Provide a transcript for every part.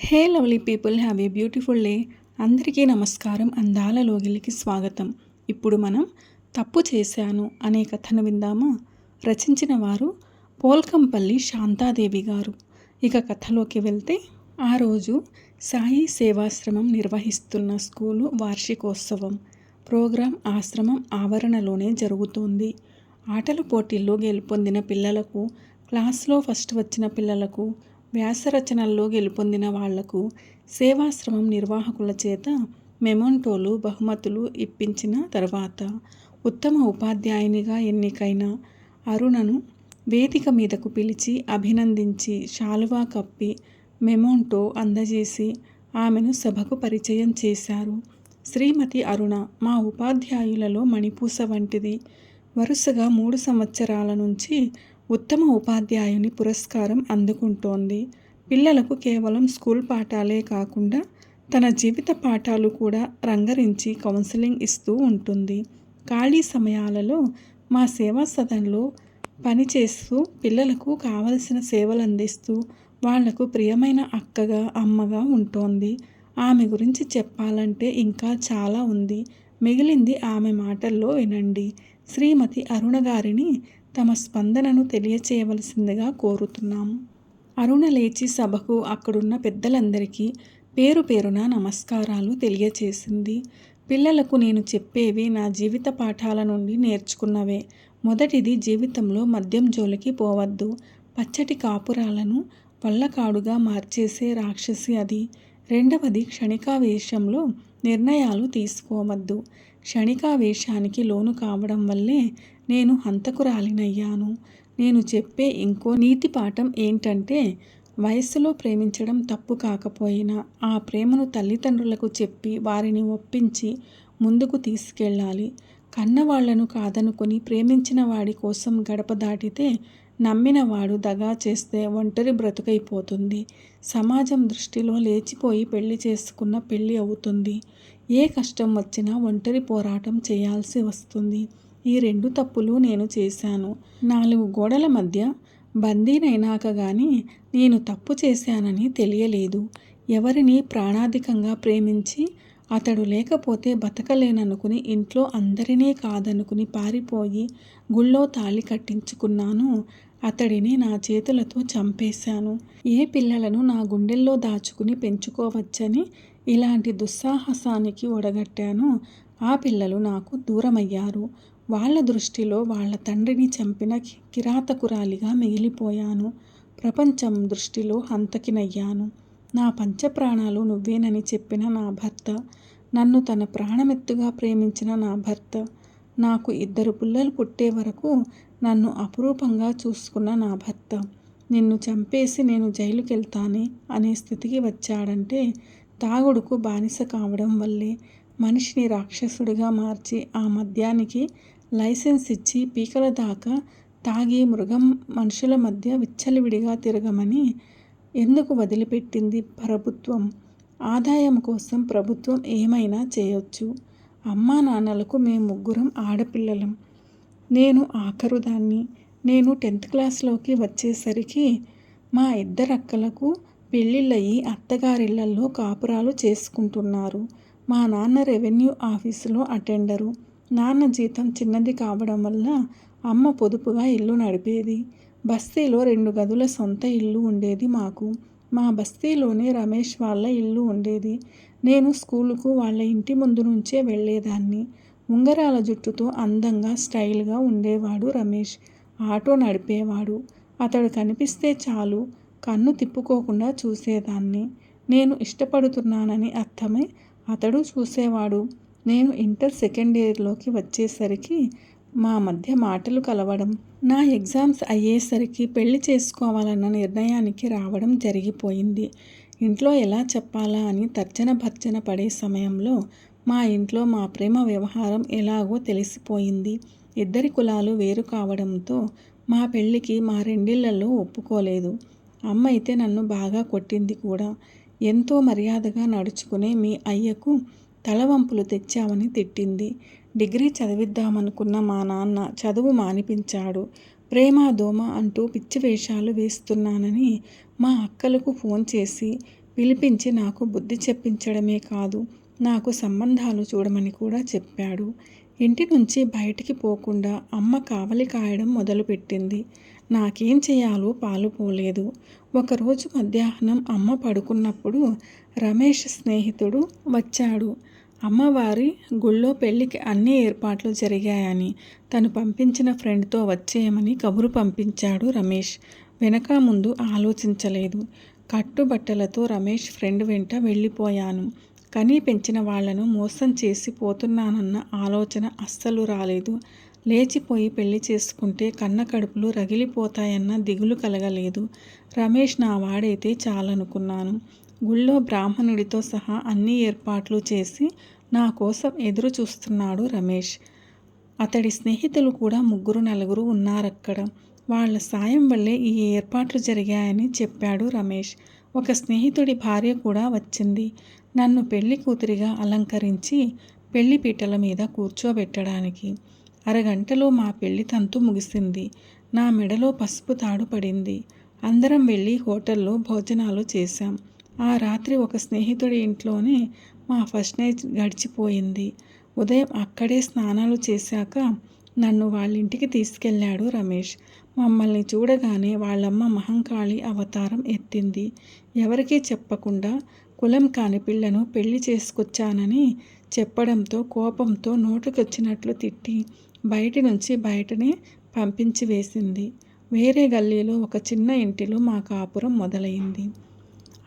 Hey lovely people, have a beautiful day. అందరికీ నమస్కారం. అందాల లోగిలికి స్వాగతం. ఇప్పుడు మనం తప్పు చేశాను అనే కథను విందామా? రచించిన వారు పోల్కంపల్లి శాంతాదేవి గారు. ఇక కథలోకి వెళ్తే, ఆ రోజు సాయి సేవాశ్రమం నిర్వహిస్తున్న స్కూలు వార్షికోత్సవం ప్రోగ్రాం ఆశ్రమం ఆవరణలోనే జరుగుతోంది. ఆటల పోటీల్లో గెలుపొందిన పిల్లలకు, క్లాస్లో ఫస్ట్ వచ్చిన పిల్లలకు, వ్యాసరచనల్లో గెలుపొందిన వాళ్లకు సేవాశ్రమం నిర్వాహకుల చేత మెమోంటోలు, బహుమతులు ఇప్పించిన తర్వాత ఉత్తమ ఉపాధ్యాయునిగా ఎన్నికైన అరుణను వేదిక మీదకు పిలిచి అభినందించి శాలువా కప్పి మెమోంటో అందజేసి ఆమెను సభకు పరిచయం చేశారు. శ్రీమతి అరుణ మా ఉపాధ్యాయులలో మణిపూస వంటిది. వరుసగా 3 సంవత్సరాల నుంచి ఉత్తమ ఉపాధ్యాయుని పురస్కారం అందుకుంటోంది. పిల్లలకు కేవలం స్కూల్ పాఠాలే కాకుండా తన జీవిత పాఠాలు కూడా రంగరించి కౌన్సిలింగ్ ఇస్తూ ఉంటుంది. ఖాళీ సమయాలలో మా సేవా సదన్లో పనిచేస్తూ పిల్లలకు కావలసిన సేవలు అందిస్తూ వాళ్లకు ప్రియమైన అక్కగా, అమ్మగా ఉంటోంది. ఆమె గురించి చెప్పాలంటే ఇంకా చాలా ఉంది. మిగిలింది ఆమె మాటల్లో వినండి. శ్రీమతి అరుణ గారిని తమ స్పందనను తెలియచేయవలసిందిగా కోరుతున్నాము. అరుణ లేచి సభకు, అక్కడున్న పెద్దలందరికీ పేరు పేరున నమస్కారాలు తెలియచేసింది. పిల్లలకు నేను చెప్పేవి నా జీవిత పాఠాల నుండి నేర్చుకున్నవే. మొదటిది, జీవితంలో మద్యం జోలికి పోవద్దు. పచ్చటి కాపురాలను వల్లకాడుగా మార్చేసే రాక్షసి అది. రెండవది, క్షణికావేశంలో నిర్ణయాలు తీసుకోవద్దు. క్షణికావేశానికి లోను కావడం వల్లే నేను హంతకురాలినయ్యాను. నేను చెప్పే ఇంకో నీతి పాఠం ఏంటంటే, వయస్సులో ప్రేమించడం తప్పు కాకపోయినా ఆ ప్రేమను తల్లిదండ్రులకు చెప్పి వారిని ఒప్పించి ముందుకు తీసుకెళ్ళాలి. కన్నవాళ్లను కాదనుకుని ప్రేమించిన వాడి కోసం గడప దాటితే, నమ్మినవాడు దగా చేస్తే ఒంటరి బ్రతుకైపోతుంది. సమాజం దృష్టిలో లేచిపోయి పెళ్లి చేసుకున్న పెళ్లి అవుతుంది. ఏ కష్టం వచ్చినా ఒంటరి పోరాటం చేయాల్సి వస్తుంది. ఈ 2 తప్పులు నేను చేశాను. 4 గోడల మధ్య బందీనైనాక గానీ నేను తప్పు చేశానని తెలియలేదు. ఎవరిని ప్రాణాధికంగా ప్రేమించి అతడు లేకపోతే బతకలేననుకుని ఇంట్లో అందరినీ కాదనుకుని పారిపోయి గుళ్ళో తాళి కట్టించుకున్నాను. అతడిని నా చేతులతో చంపేశాను. ఏ పిల్లలను నా గుండెల్లో దాచుకుని పెంచుకోవచ్చని ఇలాంటి దుస్సాహసానికి ఒడగట్టానో ఆ పిల్లలు నాకు దూరమయ్యారు. వాళ్ల దృష్టిలో వాళ్ల తండ్రిని చంపిన కిరాతకురాలిగా మిగిలిపోయాను. ప్రపంచం దృష్టిలో హంతకినయ్యాను. నా పంచప్రాణాలు నువ్వేనని చెప్పిన నా భర్త, నన్ను తన ప్రాణమెత్తుగా ప్రేమించిన నా భర్త, నాకు 2 పిల్లలు పుట్టే వరకు నన్ను అపురూపంగా చూసుకున్న నా భర్త, నిన్ను చంపేసి నేను జైలుకెళ్తానే అనే స్థితికి వచ్చాడంటే తాగుడుకు బానిస కావడం వల్లే. మనిషిని రాక్షసుడిగా మార్చి ఆ మద్యానికి లైసెన్స్ ఇచ్చి పీకల దాకా తాగి మృగం మనుషుల మధ్య విచ్చలవిడిగా తిరగమని ఎందుకు వదిలిపెట్టింది ప్రభుత్వం? ఆదాయం కోసం ప్రభుత్వం ఏమైనా చేయొచ్చు. అమ్మా నాన్నలకు మేం 3 ఆడపిల్లలం. నేను ఆఖరుదాన్ని. నేను 10th క్లాస్లోకి వచ్చేసరికి మా 2 అక్కలకు పెళ్ళిళ్ళయి అత్తగారిళ్లల్లో కాపురాలు చేసుకుంటున్నారు. మా నాన్న రెవెన్యూ ఆఫీసులో అటెండరు. నాన్న జీతం చిన్నది కావడం వల్ల అమ్మ పొదుపుగా ఇల్లు నడిపేది. బస్తీలో 2 గదుల సొంత ఇల్లు ఉండేది మాకు. మా బస్తీలోనే రమేష్ వాళ్ళ ఇల్లు ఉండేది. నేను స్కూలుకు వాళ్ళ ఇంటి ముందు నుంచే వెళ్లేదాన్ని. ఉంగరాల జుట్టుతో అందంగా స్టైల్గా ఉండేవాడు రమేష్. ఆటో నడిపేవాడు. అతడు కనిపిస్తే చాలు కన్ను తిప్పుకోకుండా చూసేదాన్ని. నేను ఇష్టపడుతున్నానని అర్థమై అతడు చూసేవాడు. నేను ఇంటర్ సెకండ్ ఇయర్లోకి వచ్చేసరికి మా మధ్య మాటలు కలవడం, నా ఎగ్జామ్స్ అయ్యేసరికి పెళ్లి చేసుకోవాలన్న నిర్ణయానికి రావడం జరిగిపోయింది. ఇంట్లో ఎలా చెప్పాలా అని తర్జన భర్జన పడే సమయంలో మా ఇంట్లో మా ప్రేమ వ్యవహారం ఎలాగో తెలిసిపోయింది. 2 కులాలు వేరు కావడంతో మా పెళ్లికి మా రెండిళ్లలో ఒప్పుకోలేదు. అమ్మ అయితే నన్ను బాగా కొట్టింది కూడా. ఎంతో మర్యాదగా నడుచుకునే మీ అయ్యకు తలవంపులు తెచ్చావని తిట్టింది. డిగ్రీ చదివిద్దామనుకున్న మా నాన్న చదువు మానిపించాడు. ప్రేమ దోమ అంటూ పిచ్చి వేషాలు వేస్తున్నానని మా అక్కలకు ఫోన్ చేసి పిలిపించి నాకు బుద్ధి చెప్పించడమే కాదు, నాకు సంబంధాలు చూడమని కూడా చెప్పాడు. ఇంటి నుంచి బయటికి పోకుండా అమ్మ కావలి కాయడం మొదలుపెట్టింది. నాకేం చేయాలో పాలుపోలేదు. ఒకరోజు మధ్యాహ్నం అమ్మ పడుకున్నప్పుడు రమేష్ స్నేహితుడు వచ్చాడు. అమ్మవారి గుళ్ళో పెళ్లికి అన్ని ఏర్పాట్లు జరిగాయని, తను పంపించిన ఫ్రెండ్తో వచ్చేయమని కబురు పంపించాడు రమేష్. వెనక ముందు ఆలోచించలేదు. కట్టుబట్టలతో రమేష్ ఫ్రెండ్ వెంట వెళ్ళిపోయాను. కనీ పెంచిన వాళ్లను మోసం చేసి పోతున్నానన్న ఆలోచన అస్సలు రాలేదు. లేచిపోయి పెళ్లి చేసుకుంటే కన్న కడుపులు రగిలిపోతాయన్న దిగులు కలగలేదు. రమేష్ నా వాడైతే చాలనుకున్నాను. గుళ్ళో బ్రాహ్మణుడితో సహా అన్ని ఏర్పాట్లు చేసి నా కోసం ఎదురు చూస్తున్నాడు రమేష్. అతడి స్నేహితులు కూడా 3-4 ఉన్నారక్కడ. వాళ్ల సాయం వల్లే ఈ ఏర్పాట్లు జరిగాయని చెప్పాడు రమేష్. ఒక స్నేహితుడి భార్య కూడా వచ్చింది. నన్ను పెళ్లి కూతురిగా అలంకరించి పెళ్లి పీటల మీద కూర్చోబెట్టడానికి. అరగంటలో మా పెళ్లి తంతు ముగిసింది. నా మెడలో పసుపు తాడు పడింది. అందరం వెళ్ళి హోటల్లో భోజనాలు చేశాం. ఆ రాత్రి ఒక స్నేహితుడి ఇంట్లోనే మా ఫస్ట్ నైట్ గడిచిపోయింది. ఉదయం అక్కడే స్నానాలు చేశాక నన్ను వాళ్ళింటికి తీసుకెళ్ళాడు రమేష్. మమ్మల్ని చూడగానే వాళ్ళమ్మ మహంకాళి అవతారం ఎత్తింది. ఎవరికీ చెప్పకుండా కులం కాని పిల్లను పెళ్లి చేసుకొచ్చానని చెప్పడంతో కోపంతో నోటికొచ్చినట్లు తిట్టి బయటి నుంచి బయటనే పంపించి వేసింది. వేరే గల్లీలో ఒక చిన్న ఇంటిలో మా కాపురం మొదలైంది.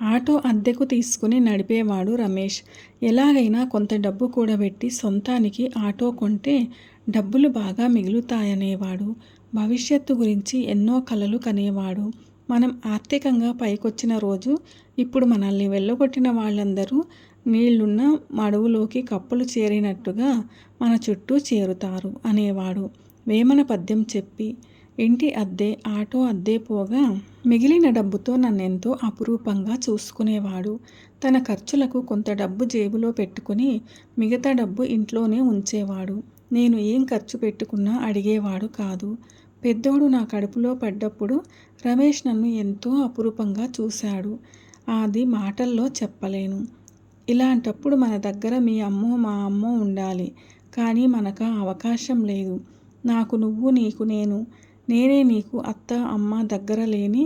ఆటో అద్దెకు తీసుకుని నడిపేవాడు రమేష్. ఎలాగైనా కొంత డబ్బు కూడబెట్టి సొంతానికి ఆటో కొంటే డబ్బులు బాగా మిగులుతాయనేవాడు. భవిష్యత్తు గురించి ఎన్నో కలలు కనేవాడు. మనం ఆర్థికంగా పైకొచ్చిన రోజు ఇప్పుడు మనల్ని వెళ్ళగొట్టిన వాళ్ళందరూ నీళ్లున్న మడుగులోకి కప్పలు చేరినట్టుగా మన చుట్టూ చేరుతారు అనేవాడు. వేమన పద్యం చెప్పి ఇంటి అద్దె, ఆటో అద్దె పోగా మిగిలిన డబ్బుతో నన్నెంతో అపురూపంగా చూసుకునేవాడు. తన ఖర్చులకు కొంత డబ్బు జేబులో పెట్టుకుని మిగతా డబ్బు ఇంట్లోనే ఉంచేవాడు. నేను ఏం ఖర్చు పెట్టుకున్నా అడిగేవాడు కాదు. పెద్దోడు నా కడుపులో పడ్డప్పుడు రమేష్ నన్ను ఎంతో అపురూపంగా చూశాడు. అది మాటల్లో చెప్పలేను. ఇలాంటప్పుడు మన దగ్గర మీ అమ్మో మా అమ్మో ఉండాలి. కానీ మనకు అవకాశం లేదు. నాకు నువ్వు, నీకు నేను, నేనే నీకు అత్త అమ్మ దగ్గర లేని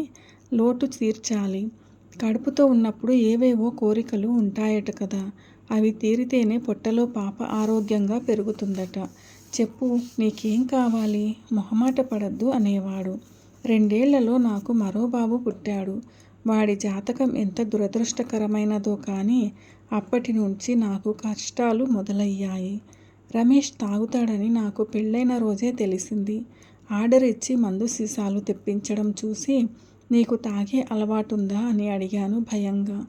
లోటు తీర్చాలి. కడుపుతో ఉన్నప్పుడు ఏవేవో కోరికలు ఉంటాయట కదా, అవి తీరితేనే పొట్టలో పాప ఆరోగ్యంగా పెరుగుతుందట. చెప్పు, నీకేం కావాలి? మొహమాట పడద్దు అనేవాడు. 2 ఏళ్లలో నాకు మరో బాబు పుట్టాడు. వాడి జాతకం ఎంత దురదృష్టకరమైనదో కానీ అప్పటి నుంచి నాకు కష్టాలు మొదలయ్యాయి. రమేష్ తాగుతాడని నాకు పెళ్ళైన రోజే తెలిసింది. ఆర్డర్ ఇచ్చి మందు సీసాలు తెప్పించడం చూసి నీకు తాగే అలవాటుందా అని అడిగాను భయంగా.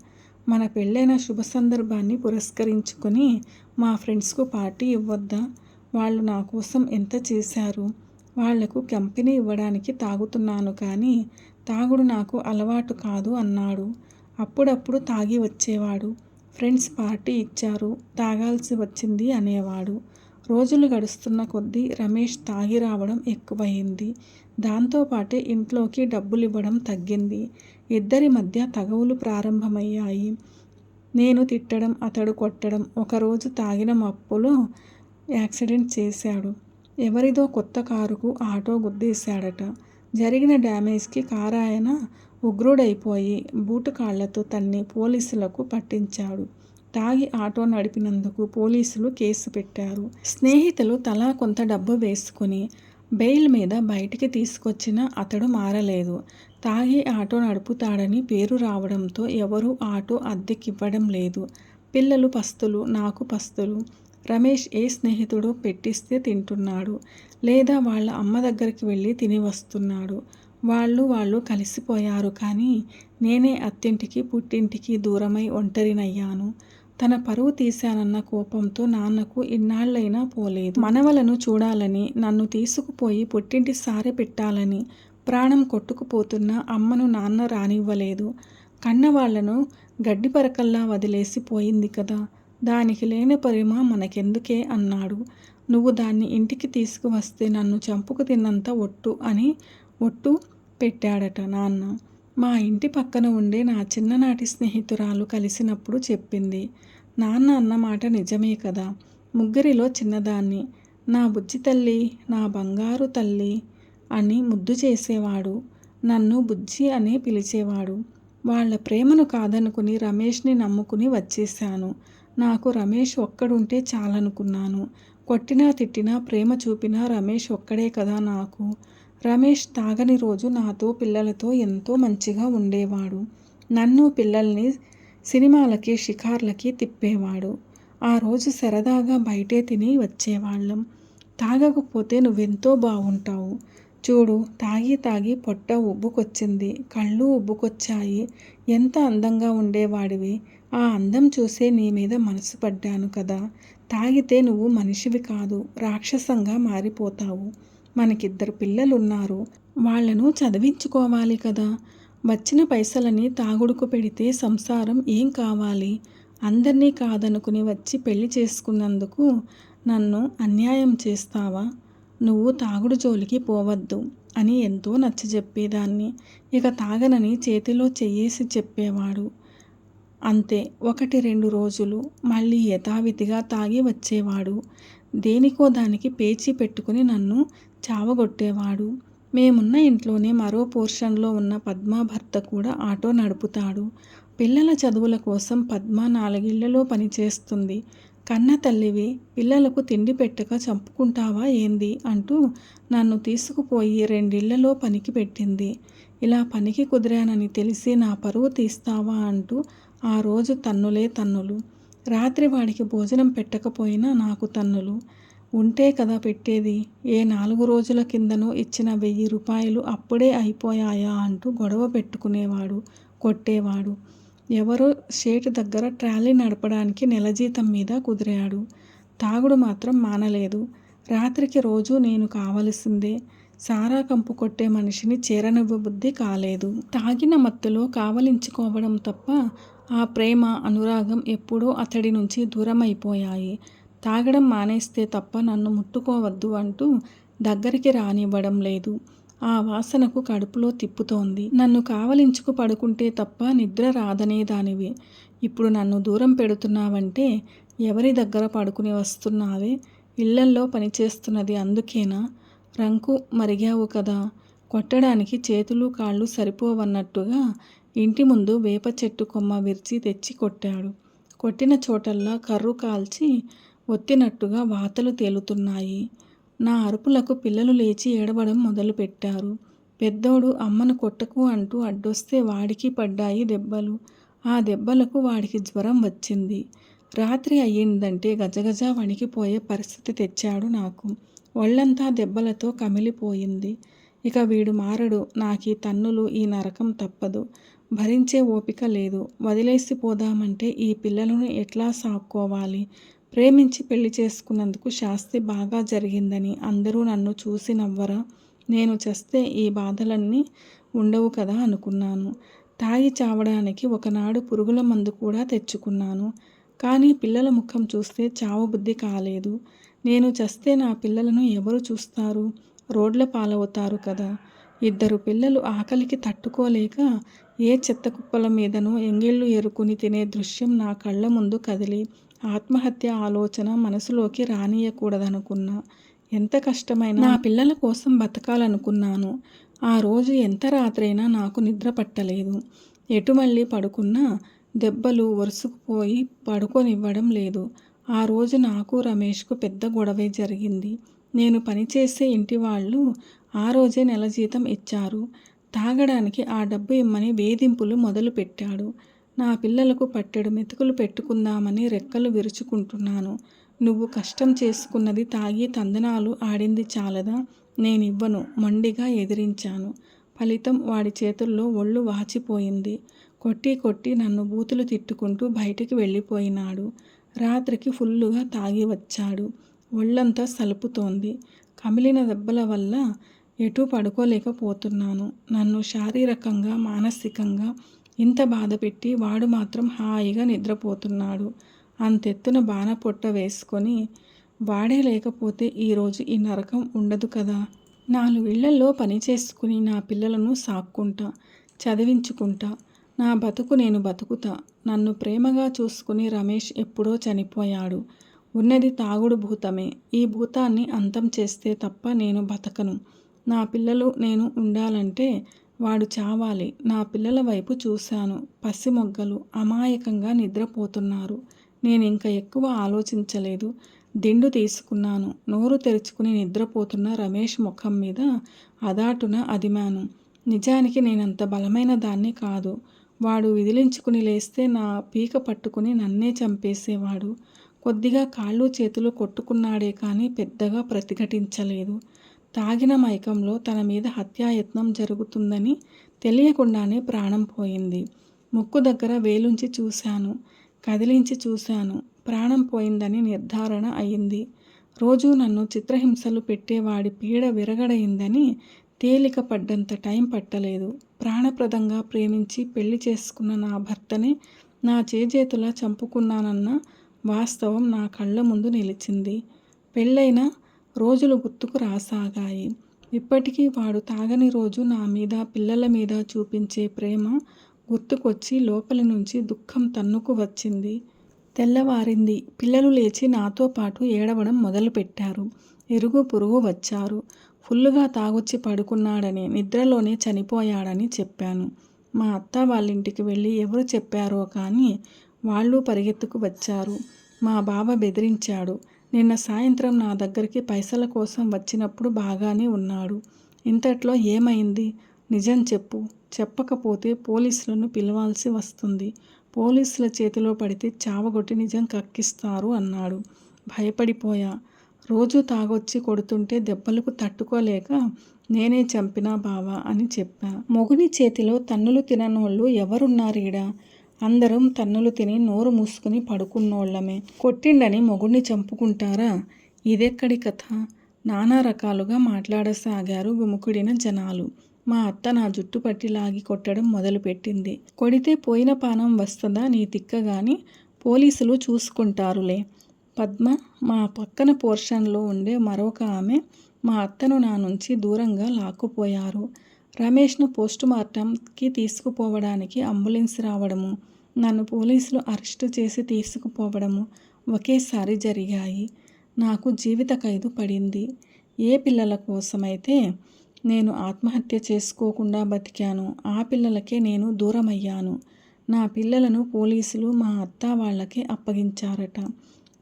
మన పెళ్ళైన శుభ సందర్భాన్ని పురస్కరించుకొని మా ఫ్రెండ్స్కు పార్టీ ఇవ్వొద్దా? వాళ్ళు నా కోసం ఎంత చేశారు. వాళ్లకు కంపెనీ ఇవ్వడానికి తాగుతున్నాను కానీ తాగుడు నాకు అలవాటు కాదు అన్నాడు. అప్పుడప్పుడు తాగి వచ్చేవాడు. ఫ్రెండ్స్ పార్టీ ఇచ్చారు, తాగాల్సి వచ్చింది అనేవాడు. రోజులు గడుస్తున్న కొద్దీ రమేష్ తాగి రావడం ఎక్కువయింది. దాంతోపాటే ఇంట్లోకి డబ్బులివ్వడం తగ్గింది. ఇద్దరి మధ్య తగవులు ప్రారంభమయ్యాయి. నేను తిట్టడం, అతడు కొట్టడం. ఒకరోజు తాగిన మప్పులో యాక్సిడెంట్ చేశాడు. ఎవరిదో కొత్త కారుకు ఆటో గుద్దేశాడట. జరిగిన డ్యామేజ్కి కారాయన ఉగ్రుడైపోయి బూటు కాళ్లతో తన్ని పోలీసులకు పట్టించాడు. తాగి ఆటో నడిపినందుకు పోలీసులు కేసు పెట్టారు. స్నేహితులు తలా కొంత డబ్బు వేసుకుని బెయిల్ మీద బయటికి తీసుకొచ్చినా అతడు మారలేదు. తాగి ఆటో నడుపుతాడని పేరు రావడంతో ఎవరూ ఆటో అద్దెకివ్వడం లేదు. పిల్లలు పస్తులు, నాకు పస్తులు. రమేష్ ఏ స్నేహితుడో పెట్టిస్తే తింటున్నాడు, లేదా వాళ్ళ అమ్మ దగ్గరికి వెళ్ళి తిని వస్తున్నాడు. వాళ్ళు కలిసిపోయారు కానీ నేనే అత్తింటికి పుట్టింటికి దూరమై ఒంటరినయ్యాను. తన పరువు తీశానన్న కోపంతో నాన్నకు ఇన్నాళ్లైనా పోలేదు. మనవలను చూడాలని, నన్ను తీసుకుపోయి పుట్టింటి సారె పెట్టాలని ప్రాణం కొట్టుకుపోతున్న అమ్మను నాన్న రానివ్వలేదు. కన్నవాళ్లను గడ్డిపరకల్లా వదిలేసి పోయింది కదా, దానికి లేని పరిమ మనకెందుకే అన్నాడు. నువ్వు దాన్ని ఇంటికి తీసుకువస్తే నన్ను చంపుకు తిన్నంత ఒట్టు అని ఒట్టు పెట్టాడట నాన్న. మా ఇంటి పక్కన ఉండే నా చిన్ననాటి స్నేహితురాలు కలిసినప్పుడు చెప్పింది. నాన్న అన్న మాట నిజమే కదా. ముగ్గురిలో చిన్నదాన్ని. నా బుజ్జి తల్లి, నా బంగారు తల్లి అని ముద్దు చేసేవాడు. నన్ను బుజ్జి అనే పిలిచేవాడు. వాళ్ళ ప్రేమను కాదనుకుని రమేష్ని నమ్ముకుని వచ్చేశాను. నాకు రమేష్ ఒక్కడుంటే చాలనుకున్నాను. కొట్టినా తిట్టినా ప్రేమ చూపినా రమేష్ ఒక్కడే కదా నాకు. రమేష్ తాగని రోజు నాతో పిల్లలతో ఎంతో మంచిగా ఉండేవాడు. నన్ను పిల్లల్ని సినిమాలకి షికార్లకి తిప్పేవాడు. ఆ రోజు సరదాగా బయటే తిని వచ్చేవాళ్ళం. తాగకపోతే నువ్వెంతో బాగుంటావు. చూడు, తాగి తాగి పొట్ట ఉబ్బుకొచ్చింది, కళ్ళు ఉబ్బుకొచ్చాయి. ఎంత అందంగా ఉండేవాడివి. ఆ అందం చూసే నీ మీద మనసు పడ్డాను కదా. తాగితే నువ్వు మనిషివి కాదు, రాక్షసంగా మారిపోతావు. మనకిద్దరు పిల్లలున్నారు. వాళ్లను చదివించుకోవాలి కదా. వచ్చిన పైసలని తాగుడుకు పెడితే సంసారం ఏం కావాలి? అందర్నీ కాదనుకుని వచ్చి పెళ్లి చేసుకున్నందుకు నన్ను అన్యాయం చేస్తావా? నువ్వు తాగుడు జోలికి పోవద్దు అని ఎంతో నచ్చజెప్పేదాన్ని. ఇక తాగనని చేతిలో చెయ్యేసి చెప్పేవాడు. అంతే, 1-2 రోజులు. మళ్ళీ యథావిధిగా తాగి వచ్చేవాడు. దేనికో దానికి పేచీ పెట్టుకుని నన్ను చావగొట్టేవాడు. మేమున్న ఇంట్లోనే మరో పోర్షన్లో ఉన్న పద్మ భర్త కూడా ఆటో నడుపుతాడు. పిల్లల చదువుల కోసం పద్మ 4 ఇళ్లలో పనిచేస్తుంది. కన్న తల్లివి, పిల్లలకు తిండి పెట్టక చంపుకుంటావా ఏంది అంటూ నన్ను తీసుకుపోయి 2 ఇళ్లలో పనికి పెట్టింది. ఇలా పనికి కుదిరానని తెలిసి నా పరువు తీస్తావా అంటూ ఆ రోజు తన్నులే తన్నులు. రాత్రి వాడికి భోజనం పెట్టకపోయినా నాకు తన్నులు. ఉంటే కదా పెట్టేది. ఏ 4 రోజుల కిందనో ఇచ్చిన 1000 రూపాయలు అప్పుడే అయిపోయాయా అంటూ గొడవ పెట్టుకునేవాడు, కొట్టేవాడు. ఎవరో షేటు దగ్గర ట్రాలీ నడపడానికి నెల జీతం మీద కుదిరాడు. తాగుడు మాత్రం మానలేదు. రాత్రికి రోజూ నేను కావలసిందే. సారా కంపు కొట్టే మనిషిని చేరనివ్వబుద్ధి కాలేదు. తాగిన మత్తులో కావలించుకోవడం తప్ప ఆ ప్రేమ, అనురాగం ఎప్పుడో అతడి నుంచి దూరమైపోయాయి. తాగడం మానేస్తే తప్ప నన్ను ముట్టుకోవద్దు అంటూ దగ్గరికి రానివ్వడం లేదు. ఆ వాసనకు కడుపులో తిప్పుతోంది. నన్ను కావలించుకు పడుకుంటే తప్ప నిద్ర రాదనేదానివి. ఇప్పుడు నన్ను దూరం పెడుతున్నావంటే ఎవరి దగ్గర పడుకుని వస్తున్నావే? ఇళ్లల్లో పనిచేస్తున్నది అందుకేనా? రంకు మరిగావు కదా. కొట్టడానికి చేతులు కాళ్ళు సరిపోవన్నట్టుగా ఇంటి ముందు వేప చెట్టు కొమ్మ విరిచి తెచ్చి కొట్టాడు. కొట్టిన చోటల్లా కర్రు కాల్చి ఒత్తినట్టుగా వాతలు తేలుతున్నాయి. నా అరుపులకు పిల్లలు లేచి ఏడవడం మొదలుపెట్టారు. పెద్దోడు అమ్మను కొట్టకు అంటూ అడ్డొస్తే వాడికి పడ్డాయి దెబ్బలు. ఆ దెబ్బలకు వాడికి జ్వరం వచ్చింది. రాత్రి అయ్యిందంటే గజగజ వణికిపోయే పరిస్థితి తెచ్చాడు నాకు. ఒళ్ళంతా దెబ్బలతో కమిలిపోయింది. ఇక వీడు మారడు. నాకీ తన్నులు, ఈ నరకం తప్పదు. భరించే ఓపిక లేదు. వదిలేసి పోదామంటే ఈ పిల్లలను ఎట్లా సాక్కోవాలి? ప్రేమించి పెళ్లి చేసుకున్నందుకు శాస్తి బాగా జరిగిందని అందరూ నన్ను చూసి నవ్వరా? నేను చస్తే ఈ బాధలన్నీ ఉండవు కదా అనుకున్నాను. తాగి చావడానికి ఒకనాడు పురుగుల మందు కూడా తెచ్చుకున్నాను. కానీ పిల్లల ముఖం చూస్తే చావబుద్ధి కాలేదు. నేను చస్తే నా పిల్లలను ఎవరు చూస్తారు? రోడ్ల పాలవుతారు కదా. 2 పిల్లలు ఆకలికి తట్టుకోలేక ఏ చెత్త కుప్పల మీదనో ఎంగిళ్ళు ఏరుకుని తినే దృశ్యం నా కళ్ళ ముందు కదిలి ఆత్మహత్య ఆలోచన మనసులోకి రానియకూడదనుకున్నా. ఎంత కష్టమైనా నా పిల్లల కోసం బతకాలనుకున్నాను. ఆ రోజు ఎంత రాత్రైనా నాకు నిద్ర పట్టలేదు. ఎటు మళ్ళీ పడుకున్నా దెబ్బలు వరుసుకుపోయి పడుకోనివ్వడం లేదు. ఆ రోజు నాకు రమేష్కు పెద్ద గొడవే జరిగింది. నేను పనిచేసే ఇంటి వాళ్ళు ఆ రోజే నెల జీతం ఇచ్చారు. తాగడానికి ఆ డబ్బు ఇమ్మని వేధింపులు మొదలుపెట్టాడు. నా పిల్లలకు పట్టెడు మెతుకులు పెట్టుకుందామని రెక్కలు విరుచుకుంటున్నాను. నువ్వు కష్టం చేసుకున్నది తాగి తందనాలు ఆడింది చాలదా? నేనివ్వను మొండిగా ఎదిరించాను. ఫలితం వాడి చేతుల్లో ఒళ్ళు వాచిపోయింది. కొట్టి కొట్టి నన్ను బూతులు తిట్టుకుంటూ బయటికి వెళ్ళిపోయినాడు. రాత్రికి ఫుల్లుగా తాగి వచ్చాడు. ఒళ్ళంతా సలుపుతోంది. కమిలిన దెబ్బల వల్ల ఎటూ పడుకోలేకపోతున్నాను. నన్ను శారీరకంగా, మానసికంగా ఇంత బాధపెట్టి వాడు మాత్రం హాయిగా నిద్రపోతున్నాడు. అంతెత్తున బాణపొట్ట వేసుకొని వాడే లేకపోతే ఈరోజు ఈ నరకం ఉండదు కదా. 4 ఇళ్లలో పని చేసుకుని నా పిల్లలను సాక్కుంటా. చదివించుకుంటా. నా బతుకు నేను బతుకుతా. నన్ను ప్రేమగా చూసుకుని రమేష్ ఎప్పుడో చనిపోయాడు. ఉన్నది తాగుడు భూతమే. ఈ భూతాన్ని అంతం చేస్తే తప్ప నేను బతకను. నా పిల్లలు నేను ఉండాలంటే వాడు చావాలి. నా పిల్లల వైపు చూశాను. పసిమొగ్గలు అమాయకంగా నిద్రపోతున్నారు. నేనింక ఎక్కువ ఆలోచించలేదు. దిండు తీసుకున్నాను. నోరు తెరుచుకుని నిద్రపోతున్న రమేష్ ముఖం మీద అదాటున అదిమాను. నిజానికి నేనంత బలమైన దాన్ని కాదు. వాడు విదిలించుకుని లేస్తే నా పీక పట్టుకుని నన్నే చంపేసేవాడు. కొద్దిగా కాళ్ళు చేతులు కొట్టుకున్నాడే కానీ పెద్దగా ప్రతిఘటించలేదు. తాగిన మైకంలో తన మీద హత్యాయత్నం జరుగుతుందని తెలియకుండానే ప్రాణం పోయింది. ముక్కు దగ్గర వేలుంచి చూశాను. కదిలించి చూశాను. ప్రాణం పోయిందని నిర్ధారణ అయింది. రోజూ నన్ను చిత్రహింసలు పెట్టేవాడి పీడ విరగడయిందని తేలిక పడ్డంత టైం పట్టలేదు. ప్రాణప్రదంగా ప్రేమించి పెళ్లి చేసుకున్న నా భర్తనే నా చేజేతులా చంపుకున్నానన్న వాస్తవం నా కళ్ళ ముందు నిలిచింది. పెళ్ళైన రోజులు గుర్తుకు రాసాగాయి. ఇప్పటికీ వాడు తాగని రోజు నా మీద పిల్లల మీద చూపించే ప్రేమ గుర్తుకొచ్చి లోపలి నుంచి దుఃఖం తన్నుకు వచ్చింది. తెల్లవారింది. పిల్లలు లేచి నాతో పాటు ఏడవడం మొదలుపెట్టారు. ఇరుగు పొరుగు వచ్చారు. ఫుల్లుగా తాగొచ్చి పడుకున్నాడని, నిద్రలోనే చనిపోయాడని చెప్పాను. మా అత్త వాళ్ళింటికి వెళ్ళి ఎవరు చెప్పారో కానీ వాళ్ళు పరిగెత్తుకు వచ్చారు. మా బావ బెదిరించాడు. నిన్న సాయంత్రం నా దగ్గరికి పైసల కోసం వచ్చినప్పుడు బాగానే ఉన్నాడు. ఇంతట్లో ఏమైంది? నిజం చెప్పు. చెప్పకపోతే పోలీసులను పిలవాల్సి వస్తుంది. పోలీసుల చేతిలో పడితే చావగొట్టి నిజం కక్కిస్తారు అన్నాడు. భయపడిపోయా. రోజూ తాగొచ్చి కొడుతుంటే దెబ్బలకు తట్టుకోలేక నేనే చంపినా బావా అని చెప్పా. మొగుడి చేతిలో తన్నులు తిననోళ్ళు ఎవరున్నారీడా? అందరం తన్నులు తిని నోరు మూసుకుని పడుకున్నోళ్ళమే. కొట్టిండని మొగుడిని చంపుకుంటారా? ఇదెక్కడి కథ? నానా రకాలుగా మాట్లాడసాగారు విముఖుడిన జనాలు. మా అత్త నా జుట్టు పట్టి లాగి కొట్టడం మొదలుపెట్టింది. కొడితే పోయిన పానం వస్తుందా నీ తిక్కగాని? పోలీసులు చూసుకుంటారులే. పద్మ, మా పక్కన పోర్షన్లో ఉండే మరొక ఆమె, మా అత్తను నా నుంచి దూరంగా లాక్కుపోయారు. రమేష్ను పోస్టుమార్టంకి తీసుకుపోవడానికి అంబులెన్స్ రావడము, నన్ను పోలీసులు అరెస్టు చేసి తీసుకుపోవడము ఒకేసారి జరిగాయి. నాకు జీవిత ఖైదు పడింది. ఏ పిల్లల కోసమైతే నేను ఆత్మహత్య చేసుకోకుండా బతికాను, ఆ పిల్లలకే నేను దూరమయ్యాను. నా పిల్లలను పోలీసులు మా అత్త వాళ్ళకే అప్పగించారట.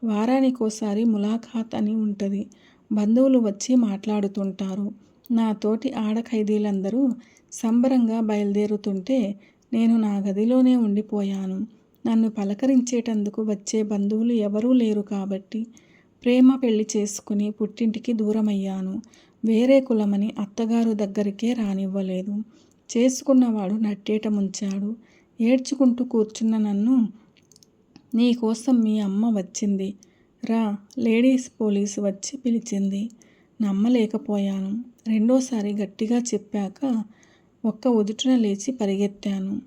వారానికోసారి ములాఖాత్ అని ఉంటుంది. బంధువులు వచ్చి మాట్లాడుతుంటారు. నా తోటి ఆడ ఖైదీలందరూ సంబరంగా బయలుదేరుతుంటే నేను నా గదిలోనే ఉండిపోయాను. నన్ను పలకరించేటందుకు వచ్చే బంధువులు ఎవరూ లేరు కాబట్టి ప్రేమ పెళ్లి చేసుకుని పుట్టింటికి దూరమయ్యాను. వేరే కులమని అత్తగారు దగ్గరికే రానివ్వలేదు. చేసుకున్నవాడు నట్టేట ముంచాడు. ఏడ్చుకుంటూ కూర్చున్న నన్ను, నీకోసం మీ అమ్మ వచ్చింది రా, లేడీస్ పోలీసు వచ్చి పిలిచింది. నమ్మలేకపోయాను. రెండోసారి గట్టిగా చెప్పాక ఒక్క ఉదుటున లేచి పరిగెత్తాను.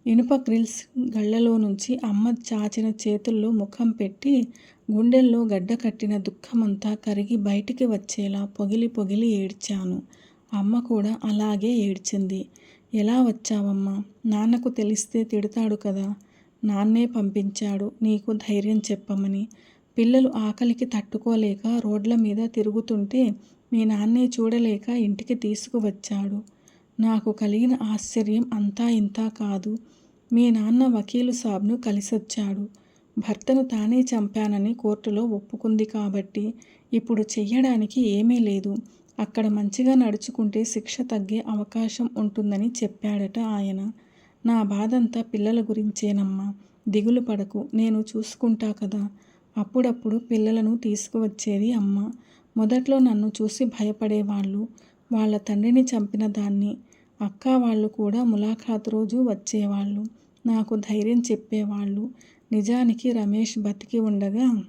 ఇనుప గ్రిల్స్ గళ్ళలో నుంచి అమ్మ చాచిన చేతుల్లో ముఖం పెట్టి గుండెల్లో గడ్డ కట్టిన దుఃఖమంతా కరిగి బయటికి వచ్చేలా పొగిలి పొగిలి ఏడ్చాను. అమ్మ కూడా అలాగే ఏడ్చింది. ఎలా వచ్చావమ్మా? నాన్నకు తెలిస్తే తిడతాడు కదా. నాన్నే పంపించాడు నీకు ధైర్యం చెప్పమని. పిల్లలు ఆకలికి తట్టుకోలేక రోడ్ల మీద తిరుగుతుంటే మీ నాన్నే చూడలేక ఇంటికి తీసుకువచ్చాడు. నాకు కలిగిన ఆశ్చర్యం అంతా ఇంతా కాదు. మీ నాన్న వకీలు సాబ్ను కలిసొచ్చాడు. భర్తను తానే చంపానని కోర్టులో ఒప్పుకుంది కాబట్టి ఇప్పుడు చెయ్యడానికి ఏమీ లేదు. అక్కడ మంచిగా నడుచుకుంటే శిక్ష తగ్గే అవకాశం ఉంటుందని చెప్పాడట ఆయన. నా బాధంతా పిల్లల గురించేనమ్మా. దిగులు పడకు, నేను చూసుకుంటా కదా. అప్పుడప్పుడు పిల్లలను తీసుకువచ్చేది అమ్మ. మొదట్లో నన్ను చూసి భయపడేవాళ్ళు. వాళ్ళ తండ్రిని చంపిన దాన్ని. అక్క వాళ్ళు కూడా ములాఖాత్ రోజు వచ్చేవాళ్ళు. నాకు ధైర్యం చెప్పేవాళ్ళు. నిజానికి రమేష్ బతికి ఉండగా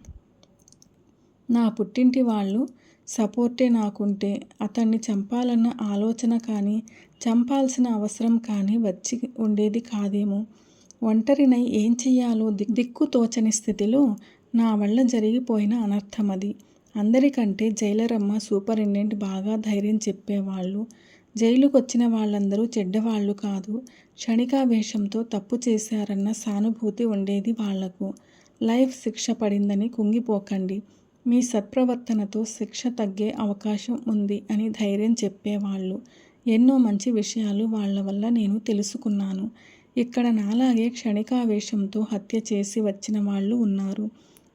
నా పుట్టింటి వాళ్ళు సపోర్టే నాకుంటే అతన్ని చంపాలన్న ఆలోచన కానీ చంపాల్సిన అవసరం కానీ వచ్చి ఉండేది కాదేమో. ఒంటరినై ఏం చెయ్యాలో దిక్కు తోచని స్థితిలో నా వల్ల జరిగిపోయిన అనర్థమది. అందరికంటే జైలరమ్మ, సూపరింటెండెంట్ బాగా ధైర్యం చెప్పేవాళ్ళు. జైలుకు వచ్చిన వాళ్ళందరూ చెడ్డవాళ్ళు కాదు. క్షణికావేశంతో తప్పు చేశారన్న సానుభూతి ఉండేది వాళ్లకు. లైఫ్ శిక్ష పడిందని కుంగిపోకండి. మీ సత్ప్రవర్తనతో శిక్ష తగ్గే అవకాశం ఉంది అని ధైర్యం చెప్పేవాళ్ళు. ఎన్నో మంచి విషయాలు వాళ్ళ వల్ల నేను తెలుసుకున్నాను. ఇక్కడ నాలాగే క్షణికావేశంతో హత్య చేసి వచ్చిన వాళ్ళు ఉన్నారు.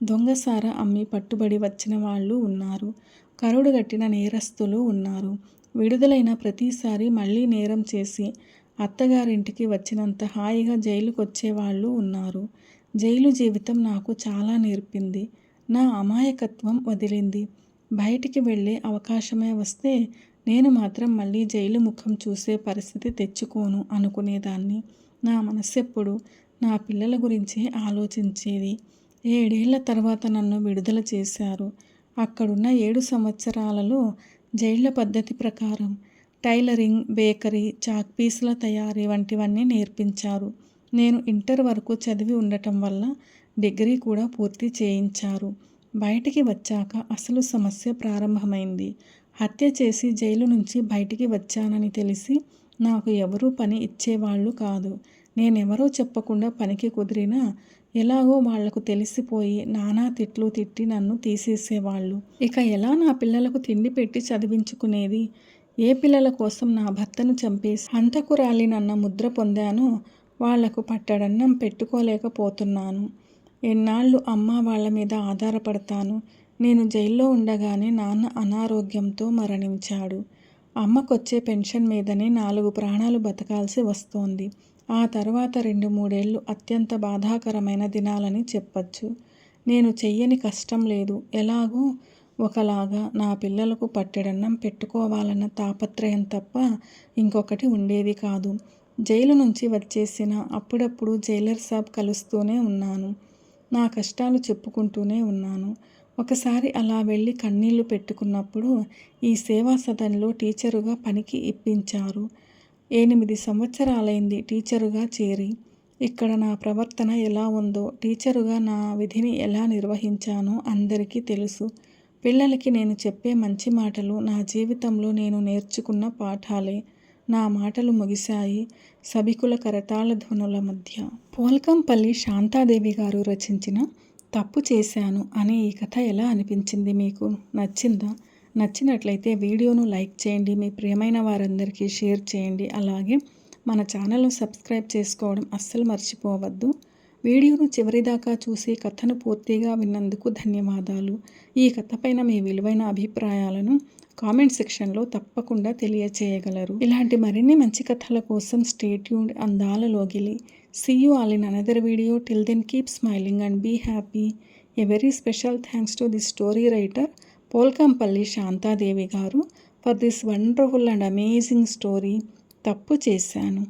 దొంగసార అమ్మి పట్టుబడి వచ్చిన వాళ్ళు ఉన్నారు. కరుడుగట్టిన నేరస్తులు ఉన్నారు. విడుదలైన ప్రతిసారి మళ్ళీ నేరం చేసి అత్తగారింటికి వచ్చినంత హాయిగా జైలుకొచ్చేవాళ్ళు ఉన్నారు. జైలు జీవితం నాకు చాలా నేర్పింది. నా అమాయకత్వం వదిలింది. బయటికి వెళ్ళే అవకాశమే వస్తే నేను మాత్రం మళ్ళీ జైలు ముఖం చూసే పరిస్థితి తెచ్చుకోను అనుకునేదాన్ని. నా మనసెప్పుడు నా పిల్లల గురించే ఆలోచించేది. 7 ఏళ్ల తర్వాత నన్ను విడుదల చేశారు. అక్కడున్న 7 సంవత్సరాలలో జైళ్ల పద్ధతి ప్రకారం టైలరింగ్, బేకరీ, చాక్ పీసుల తయారీ వంటివన్నీ నేర్పించారు. నేను ఇంటర్ వరకు చదివి ఉండటం వల్ల డిగ్రీ కూడా పూర్తి చేయించారు. బయటికి వచ్చాక అసలు సమస్య ప్రారంభమైంది. హత్య చేసి జైలు నుంచి బయటికి వచ్చానని తెలిసి నాకు ఎవరూ పని ఇచ్చేవాళ్ళు కాదు. నేనెవరో చెప్పకుండా పనికి కుదిరినా ఎలాగో వాళ్లకు తెలిసిపోయి నానా తిట్లు తిట్టి నన్ను తీసేసేవాళ్ళు. ఇక ఎలా నా పిల్లలకు తిండి పెట్టి చదివించుకునేది? ఏ పిల్లల కోసం నా భర్తను చంపేసి హంతకురాలినన్న ముద్ర పొందానో వాళ్లకు పట్టడన్నం పెట్టుకోలేకపోతున్నాను. ఎన్నాళ్ళు అమ్మ వాళ్ళ మీద ఆధారపడతాను? నేను జైల్లో ఉండగానే నాన్న అనారోగ్యంతో మరణించాడు. అమ్మకొచ్చే పెన్షన్ మీదనే 4 ప్రాణాలు బతకాల్సి వస్తోంది. ఆ తర్వాత 2-3 ఏళ్లు అత్యంత బాధాకరమైన దినాలని చెప్పచ్చు. నేను చెయ్యని కష్టం లేదు. ఎలాగో ఒకలాగా నా పిల్లలకు పట్టెడన్నం పెట్టుకోవాలన్న తాపత్రయం తప్ప ఇంకొకటి ఉండేది కాదు. జైలు నుంచి వచ్చేసిన అప్పుడప్పుడు జైలర్ సాబ్ కలుస్తూనే ఉన్నాను. నా కష్టాలు చెప్పుకుంటూనే ఉన్నాను. ఒకసారి అలా వెళ్ళి కన్నీళ్లు పెట్టుకున్నప్పుడు ఈ సేవా సదన్లో టీచరుగా పనికి ఇప్పించారు. 8 సంవత్సరాలైంది టీచరుగా చేరి. ఇక్కడ నా ప్రవర్తన ఎలా ఉందో, టీచరుగా నా విధిని ఎలా నిర్వహించానో అందరికీ తెలుసు. పిల్లలకి నేను చెప్పే మంచి మాటలు నా జీవితంలో నేను నేర్చుకున్న పాఠాలే. నా మాటలు ముగిశాయి సభికుల కరతాళ ధ్వనుల మధ్య. పోల్కంపల్లి శాంతాదేవి గారు రచించిన తప్పు చేశాను అనే ఈ కథ ఎలా అనిపించింది మీకు? నచ్చిందా? నచ్చినట్లయితే వీడియోను లైక్ చేయండి. మీ ప్రియమైన వారందరికీ షేర్ చేయండి. అలాగే మన ఛానల్ను సబ్స్క్రైబ్ చేసుకోవడం అస్సలు మర్చిపోవద్దు. వీడియోను చివరిదాకా చూసి కథను పూర్తిగా విన్నందుకు ధన్యవాదాలు. ఈ కథపైన మీ విలువైన అభిప్రాయాలను కామెంట్ సెక్షన్లో తప్పకుండా తెలియచేయగలరు. ఇలాంటి మరిన్ని మంచి కథల కోసం స్టే ట్యూన్డ్. అందాల లోగిలి. See you all in another video. Till then, keep smiling and be happy. A very special thanks to the story writer Polkampalli Shantadevi garu for this wonderful and amazing story. తప్పు చేశాను.